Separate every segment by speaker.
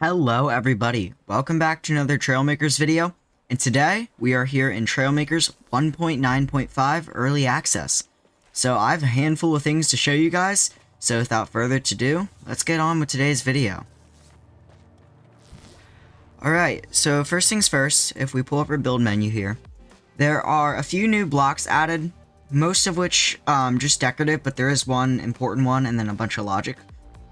Speaker 1: Hello everybody, welcome back to another Trailmakers video, and today we are here in Trailmakers 1.9.5 Early Access. So I have a handful of things to show you guys, so without further ado, let's get on with today's video. Alright, so first things first, if we pull up our build menu here, there are a few new blocks added, most of which just decorative, but there is one important one and then a bunch of logic.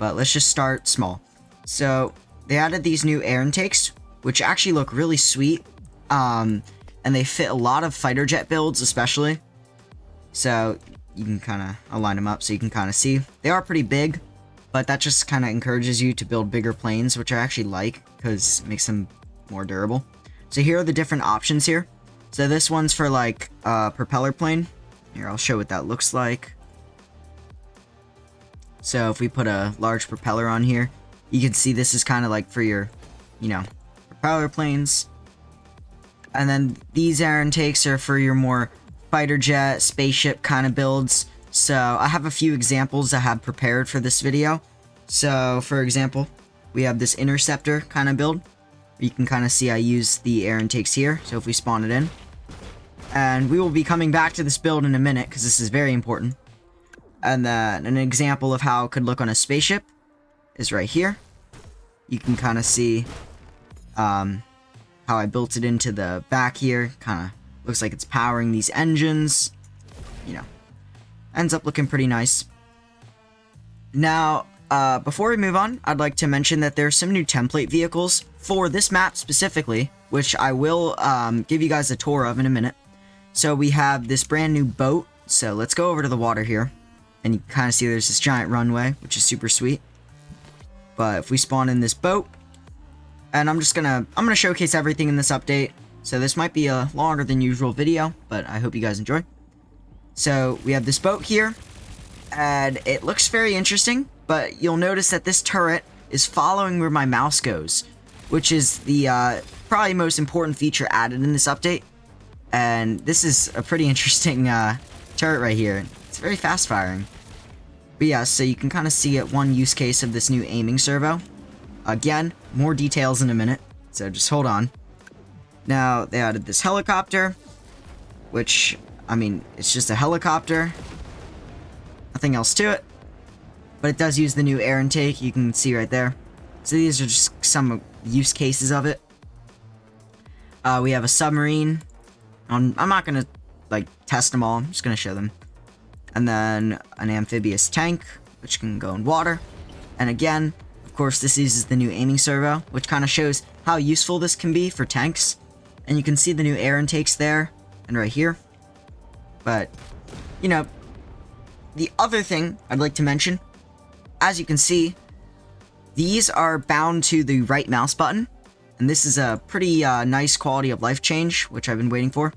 Speaker 1: But let's just start small. So they added these new air intakes, which actually look really sweet, and they fit a lot of fighter jet builds especially. So you can kind of align them up so you can kind of see. They are pretty big, but that just kind of encourages you to build bigger planes, which I actually like because it makes them more durable. So here are the different options here. So this one's for like propeller plane. Here, I'll show what that looks like. So if we put a large propeller on here, you can see this is kind of like for your, propeller planes. And then these air intakes are for your more fighter jet, spaceship kind of builds. So I have a few examples I have prepared for this video. So for example, we have this interceptor kind of build. You can kind of see I use the air intakes here. So if we spawn it in. And we will be coming back to this build in a minute because this is very important. And then an example of how it could look on a spaceship is right here. You can kind of see how I built it into the back here. Kind of looks like it's powering these engines. Ends up looking pretty nice. Now, before we move on, I'd like to mention that there's some new template vehicles for this map specifically, which I will give you guys a tour of in a minute. So we have this brand new boat. So let's go over to the water here. And you kind of see there's this giant runway, which is super sweet. But if we spawn in this boat, and I'm gonna showcase everything in this update. So this might be a longer than usual video, but I hope you guys enjoy. So we have this boat here, and it looks very interesting, but you'll notice that this turret is following where my mouse goes, which is the probably most important feature added in this update. And this is a pretty interesting turret right here. It's very fast firing. But yeah, so you can kind of see it, one use case of this new aiming servo. Again, more details in a minute, so just hold on. Now, they added this helicopter, which, it's just a helicopter. Nothing else to it. But it does use the new air intake, you can see right there. So these are just some use cases of it. We have a submarine. I'm not going to, test them all, I'm just going to show them. And then an amphibious tank, which can go in water. And again, of course, this uses the new aiming servo, which kind of shows how useful this can be for tanks. And you can see the new air intakes there and right here. But, the other thing I'd like to mention, as you can see, these are bound to the right mouse button. And this is a pretty nice quality of life change, which I've been waiting for.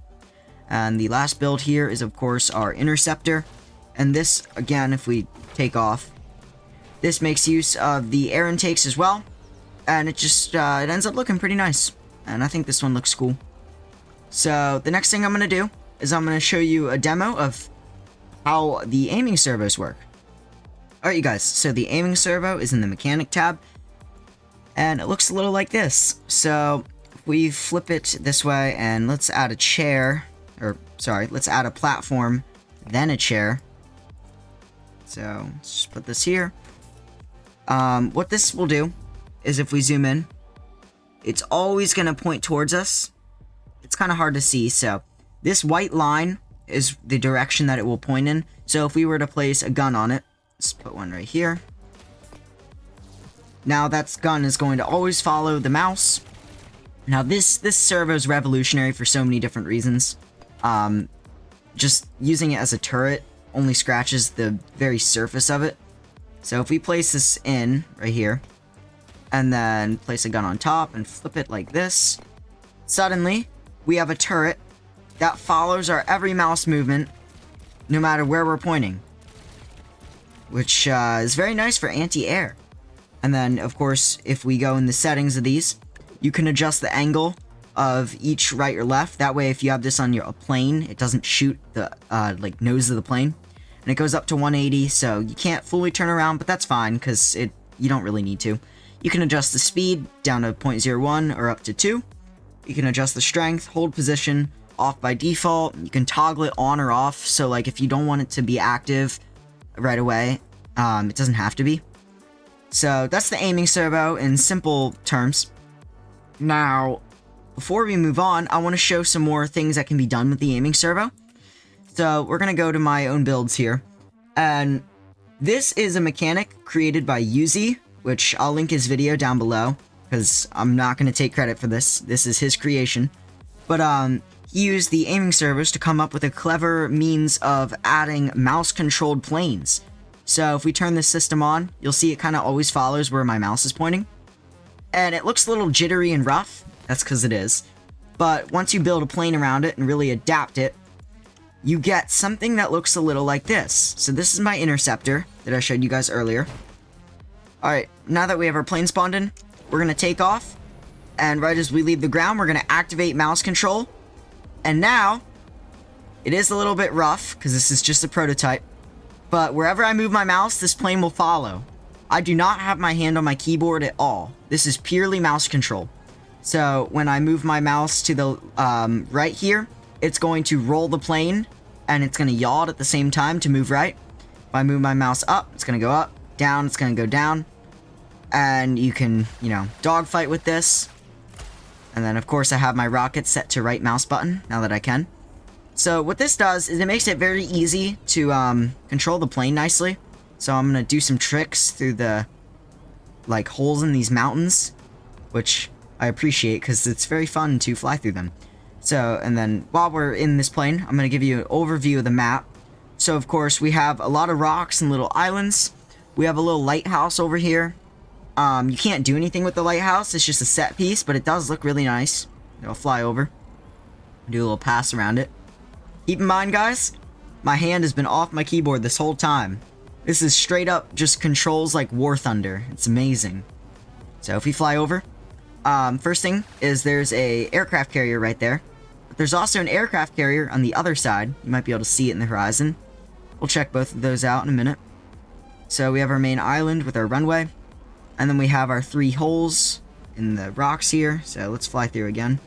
Speaker 1: And the last build here is, of course, our interceptor. And this, again, if we take off, this makes use of the air intakes as well. And it just, it ends up looking pretty nice. And I think this one looks cool. So, the next thing I'm going to do is I'm going to show you a demo of how the aiming servos work. Alright, you guys, so the aiming servo is in the mechanic tab. And it looks a little like this. So, if we flip it this way and let's add a chair, let's add a platform, then a chair. So, let's just put this here. What this will do is if we zoom in, it's always going to point towards us. It's kind of hard to see, so this white line is the direction that it will point in. So if we were to place a gun on it, let's put one right here. Now that gun is going to always follow the mouse. Now this servo is revolutionary for so many different reasons. Just using it as a turret only scratches the very surface of it. So if we place this in right here, and then place a gun on top and flip it like this, suddenly we have a turret that follows our every mouse movement, no matter where we're pointing. Which is very nice for anti-air. And then, of course, if we go in the settings of these, you can adjust the angle of each right or left. That way, if you have this on a plane, it doesn't shoot the nose of the plane. And it goes up to 180, so you can't fully turn around, but that's fine because you don't really need to. You can adjust the speed down to 0.01 or up to 2. You can adjust the strength, hold position, off by default. You can toggle it on or off, so like if you don't want it to be active right away, it doesn't have to be. So that's the aiming servo in simple terms. Now, before we move on, I want to show some more things that can be done with the aiming servo. So we're going to go to my own builds here. And this is a mechanic created by Yzuei, which I'll link his video down below, because I'm not going to take credit for this. This is his creation. But he used the aiming servos to come up with a clever means of adding mouse-controlled planes. So if we turn this system on, you'll see it kind of always follows where my mouse is pointing. And it looks a little jittery and rough. That's because it is. But once you build a plane around it and really adapt it, you get something that looks a little like this. So this is my interceptor that I showed you guys earlier. Alright, now that we have our plane spawned in, we're going to take off. And right as we leave the ground, we're going to activate mouse control. And now, it is a little bit rough, because this is just a prototype. But wherever I move my mouse, this plane will follow. I do not have my hand on my keyboard at all. This is purely mouse control. So when I move my mouse to the right here, it's going to roll the plane, and it's going to yaw it at the same time to move right. If I move my mouse up, it's going to go up. Down, it's going to go down. And you can, dogfight with this. And then, of course, I have my rocket set to right mouse button, now that I can. So what this does is it makes it very easy to control the plane nicely. So I'm going to do some tricks through the, holes in these mountains, which I appreciate because it's very fun to fly through them. So, and then while we're in this plane, I'm going to give you an overview of the map. So, of course, we have a lot of rocks and little islands. We have a little lighthouse over here. You can't do anything with the lighthouse. It's just a set piece, but it does look really nice. It'll fly over. Do a little pass around it. Keep in mind, guys, my hand has been off my keyboard this whole time. This is straight up just controls like War Thunder. It's amazing. So if we fly over, first thing is there's a aircraft carrier right there. But there's also an aircraft carrier on the other side. You might be able to see it in the horizon. We'll check both of those out in a minute. So we have our main island with our runway. And then we have our 3 holes in the rocks here. So let's fly through again.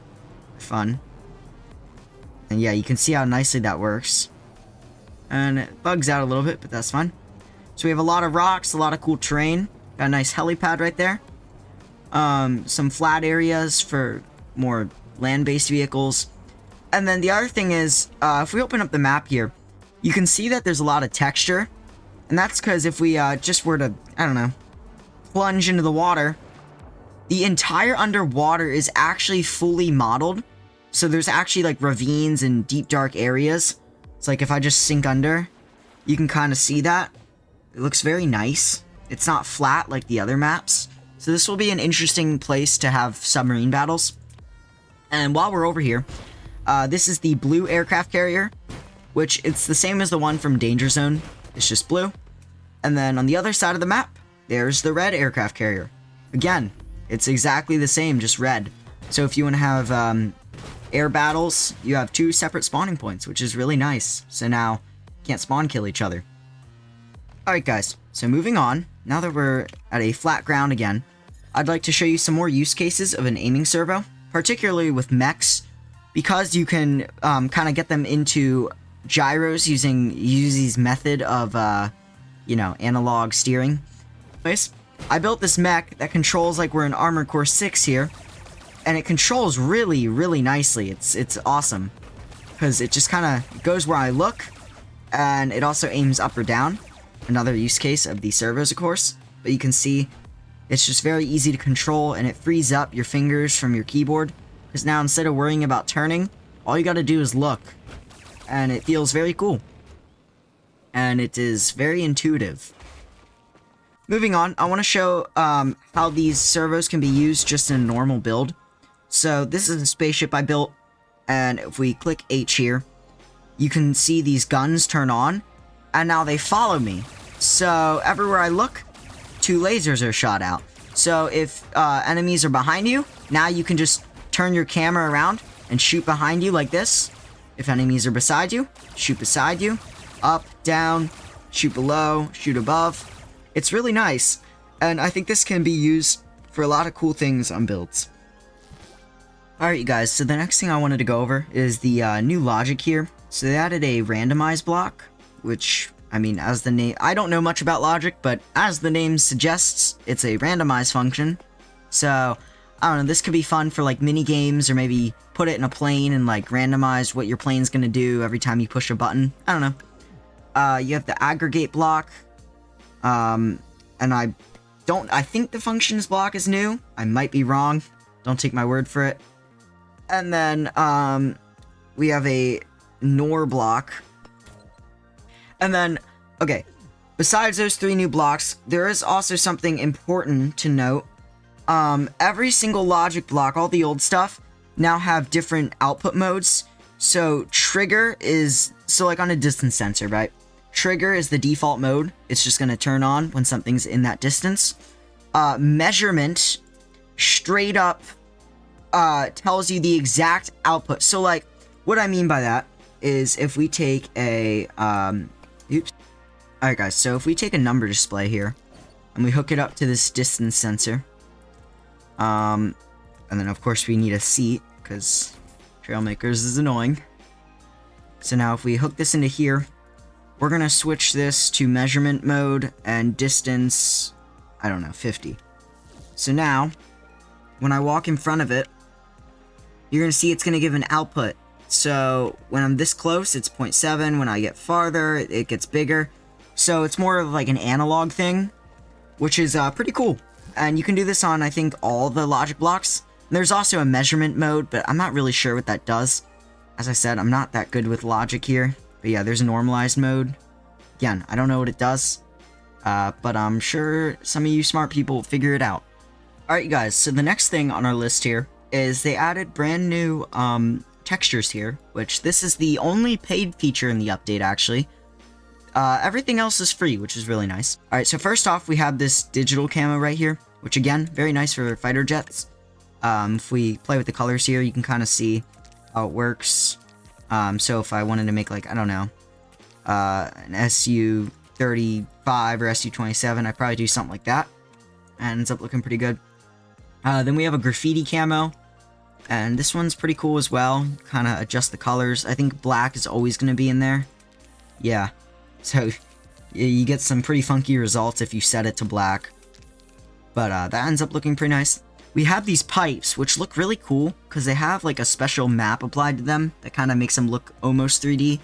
Speaker 1: Fun. And yeah, you can see how nicely that works. And it bugs out a little bit, but that's fine. So we have a lot of rocks, a lot of cool terrain. Got a nice helipad right there. Some flat areas for more land-based vehicles. And then the other thing is, if we open up the map here, you can see that there's a lot of texture. And that's because if we just were to, plunge into the water, the entire underwater is actually fully modeled. So there's actually ravines and deep dark areas. It's like if I just sink under, you can kind of see that. It looks very nice. It's not flat like the other maps. So this will be an interesting place to have submarine battles. And while we're over here, this is the blue aircraft carrier, which it's the same as the one from Danger Zone. It's just blue. And then on the other side of the map, there's the red aircraft carrier. Again, it's exactly the same, just red. So if you want to have air battles, you have 2 separate spawning points, which is really nice. So now, you can't spawn kill each other. Alright guys, so moving on, now that we're at a flat ground again, I'd like to show you some more use cases of an aiming servo, particularly with mechs, because you can kind of get them into gyros using Yzuei's method of, analog steering. Anyways, I built this mech that controls like we're in Armored Core 6 here, and it controls really, really nicely. It's awesome, because it just kind of goes where I look, and it also aims up or down. Another use case of the servos, of course, but you can see it's just very easy to control, and it frees up your fingers from your keyboard, because now instead of worrying about turning, all you gotta do is look, and it feels very cool, and it is very intuitive. Moving on, I want to show how these servos can be used just in a normal build. So this is a spaceship I built, and if we click H here, you can see these guns turn on, and now they follow me. So everywhere I look, 2 lasers are shot out. So if enemies are behind you, now you can just turn your camera around and shoot behind you like this. If enemies are beside you, shoot beside you. Up, down, shoot below, shoot above. It's really nice, and I think this can be used for a lot of cool things on builds. Alright you guys, so the next thing I wanted to go over is the new logic here. So they added a randomize block, which, I mean, as the name, I don't know much about logic, but as the name suggests, it's a randomize function. So, I don't know, this could be fun for like mini games, or maybe put it in a plane and like randomize what your plane's gonna do every time you push a button. I don't know. You have the aggregate block, and I think the functions block is new. I might be wrong. Don't take my word for it. And then, we have a NOR block. And then, okay, besides those 3 new blocks, there is also something important to note. Every single logic block, all the old stuff, now have different output modes. So, trigger is, so like on a distance sensor, right? Trigger is the default mode. It's just going to turn on when something's in that distance. Measurement, straight up, tells you the exact output. So, like, what I mean by that is if we take a, oops. Alright guys, so if we take a number display here, and we hook it up to this distance sensor, and then of course we need a seat, because Trailmakers is annoying. So now if we hook this into here, we're gonna switch this to measurement mode and distance, I don't know, 50. So now, when I walk in front of it, you're gonna see it's gonna give an output. So when I'm this close, it's 0.7. When I get farther, it gets bigger. So it's more of like an analog thing, which is pretty cool. And you can do this on, I think, all the logic blocks. There's also a measurement mode, but I'm not really sure what that does. As I said, I'm not that good with logic here. But yeah, there's a normalized mode. Again, I don't know what it does, but I'm sure some of you smart people will figure it out. Alright, you guys, so the next thing on our list here is they added brand new textures here, which this is the only paid feature in the update, actually. Everything else is free, which is really nice. Alright, so first off, we have this digital camo right here, which again, very nice for fighter jets. If we play with the colors here, you can kind of see how it works. So if I wanted to make, like, I don't know, an SU-35 or SU-27, I'd probably do something like that. And ends up looking pretty good. Then we have a graffiti camo. And this one's pretty cool as well. Kind of adjust the colors. I think black is always going to be in there. Yeah. So, you get some pretty funky results if you set it to black. But that ends up looking pretty nice. We have these pipes, which look really cool, because they have like a special map applied to them that kind of makes them look almost 3D.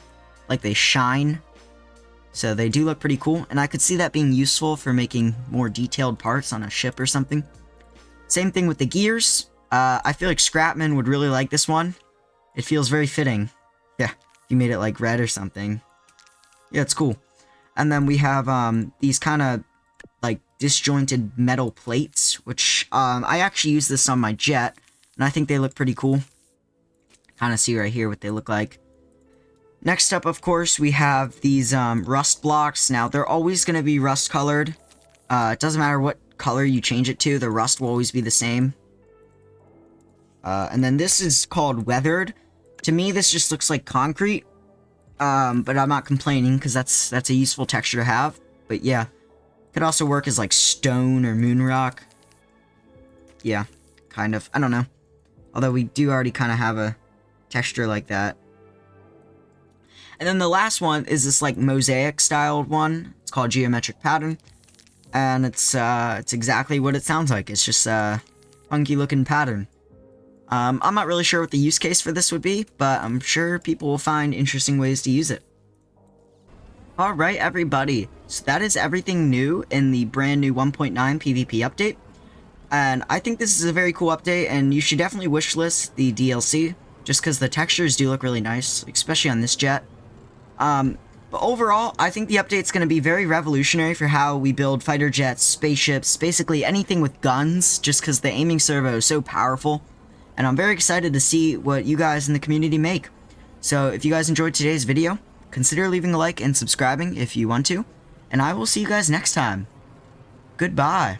Speaker 1: Like they shine. So they do look pretty cool, and I could see that being useful for making more detailed parts on a ship or something. Same thing with the gears. I feel like Scrapman would really like this one. It feels very fitting. Yeah, if you made it like red or something. Yeah, it's cool. And then we have these kind of like disjointed metal plates, which I actually use this on my jet, and I think they look pretty cool. Kind of see right here what they look like. Next up, of course, we have these rust blocks. Now, they're always going to be rust colored. It doesn't matter what color you change it to, the rust will always be the same. And then this is called weathered. To me, this just looks like concrete. But I'm not complaining, because that's a useful texture to have. But yeah, could also work as like stone or moon rock. Yeah, kind of. I don't know. Although we do already kind of have a texture like that. And then the last one is this like mosaic styled one. It's called geometric pattern. And it's exactly what it sounds like. It's just a funky looking pattern. I'm not really sure what the use case for this would be, but I'm sure people will find interesting ways to use it. Alright, everybody. So that is everything new in the brand new 1.9 PvP update. And I think this is a very cool update, and you should definitely wishlist the DLC, just because the textures do look really nice, especially on this jet. But overall, I think the update's going to be very revolutionary for how we build fighter jets, spaceships, basically anything with guns, just because the aiming servo is so powerful. And I'm very excited to see what you guys in the community make. So if you guys enjoyed today's video, consider leaving a like and subscribing if you want to. And I will see you guys next time. Goodbye.